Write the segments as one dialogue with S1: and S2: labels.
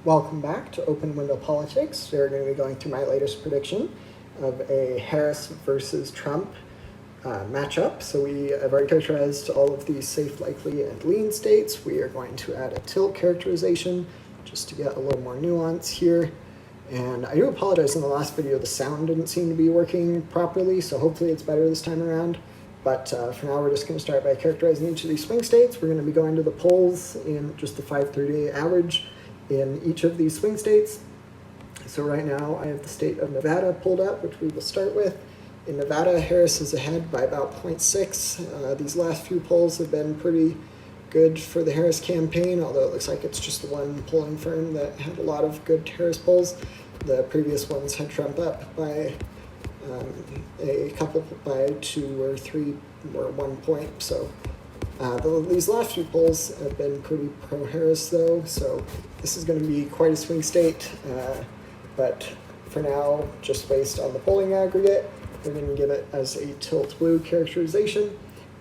S1: Welcome back to Open Window Politics. We're going to be going through my latest prediction of a Harris versus Trump matchup. So we have already characterized all of the safe, likely, and lean states. We are going to add a tilt characterization just to get a little more nuance here. And I do apologize, in the last video the sound didn't seem to be working properly, so hopefully it's better this time around. But for now, we're just going to start by characterizing each of these swing states. We're going to be going to the polls in just the 538 average in each of these swing states. So right now I have the state of Nevada pulled up, which we will start with. In Nevada, Harris is ahead by about 0.6. These last few polls have been pretty good for the Harris campaign, although it looks like it's just the one polling firm that had a lot of good Harris polls. The previous ones had Trump up by a couple, by 2 or 3 or 1 point. So these last few polls have been pretty pro-Harris, though, so this is going to be quite a swing state. But for now, just based on the polling aggregate, we're going to give it as a tilt blue characterization,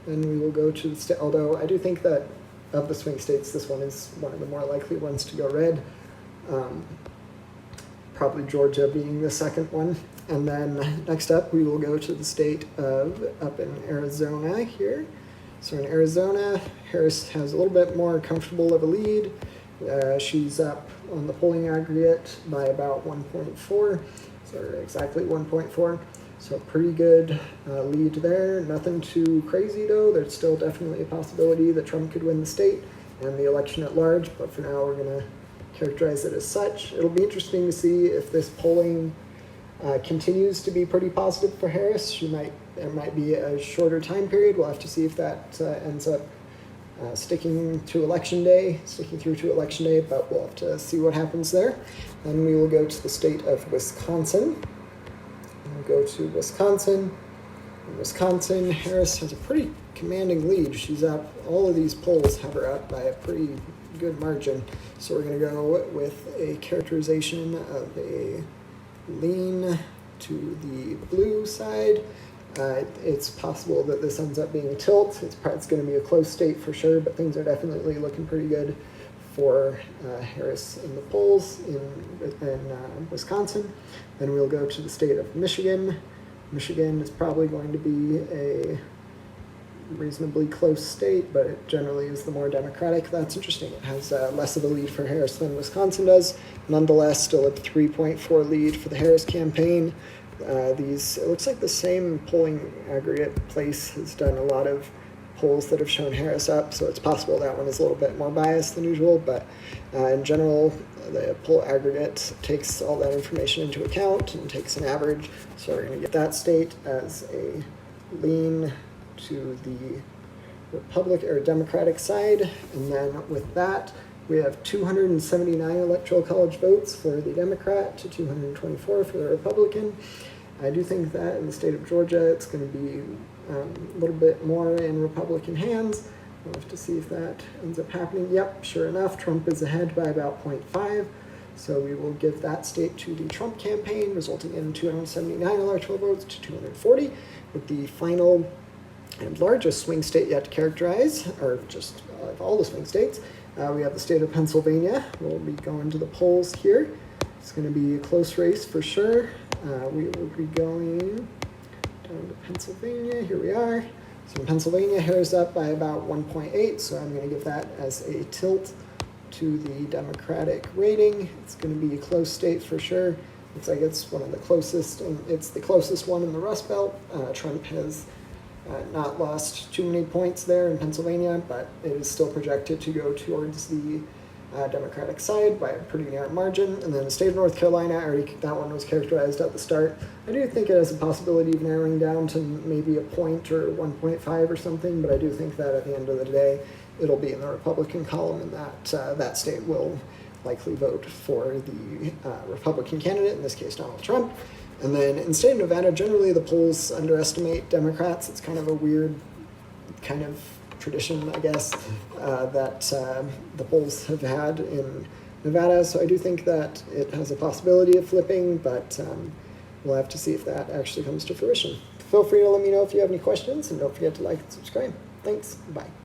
S1: and we will go to the state. Although I do think that of the swing states, this one is one of the more likely ones to go red. Probably Georgia being the second one. And then next up, we will go to the state of up in Arizona here. So in Arizona, Harris has a little bit more comfortable of a lead. She's up on the polling aggregate by about 1.4, so exactly 1.4. So pretty good lead there. Nothing too crazy though. There's still definitely a possibility that Trump could win the state and the election at large, but for now we're going to characterize it as such. It'll be interesting to see if this polling continues to be pretty positive for Harris. It might be a shorter time period. We'll have to see if that ends up sticking through to election day, but we'll have to see what happens there. Then we will go to the state of Wisconsin. We'll go to Wisconsin. In Wisconsin, Harris has a pretty commanding lead. She's up, all of these polls have her up by a pretty good margin. So we're going to go with a characterization of a lean to the blue side. It's possible that this ends up being a tilt. It's going to be a close state for sure, but things are definitely looking pretty good for Harris in the polls in Wisconsin. Then we'll go to the state of Michigan. Michigan is probably going to be a reasonably close state, but it generally is the more Democratic. That's interesting. It has less of a lead for Harris than Wisconsin does. Nonetheless, still a 3.4 lead for the Harris campaign. It looks like the same polling aggregate place has done a lot of polls that have shown Harris up, so it's possible that one is a little bit more biased than usual, but in general, the poll aggregate takes all that information into account and takes an average, so we're going to get that state as a lean to the Republican or Democratic side, and then with that, we have 279 electoral college votes for the Democrat to 224 for the Republican. I do think that in the state of Georgia, it's going to be a little bit more in Republican hands. We'll have to see if that ends up happening. Yep, sure enough, Trump is ahead by about 0.5. So we will give that state to the Trump campaign, resulting in 279 electoral votes to 240, with the final and largest swing state yet to characterize, or just of all the swing states. We have the state of Pennsylvania. We'll be going to the polls here. It's going to be a close race for sure. We will be going down to Pennsylvania. Here we are. So in Pennsylvania, Harris up by about 1.8, so I'm going to give that as a tilt to the Democratic rating. It's going to be a close state for sure. Looks like it's one of the closest, and it's the closest one in the Rust Belt. Trump has not lost too many points there in Pennsylvania, but it is still projected to go towards the Democratic side by a pretty narrow margin. And then the state of North Carolina, that one was characterized at the start. I do think it has a possibility of narrowing down to maybe a point or 1.5 or something, but I do think that at the end of the day, it'll be in the Republican column, and that state will likely vote for the Republican candidate, in this case Donald Trump. And then in the state of Nevada, generally the polls underestimate Democrats. It's kind of a weird kind of tradition, I guess, that the polls have had in Nevada. So I do think that it has a possibility of flipping, but we'll have to see if that actually comes to fruition. Feel free to let me know if you have any questions, and don't forget to like and subscribe. Thanks. Bye.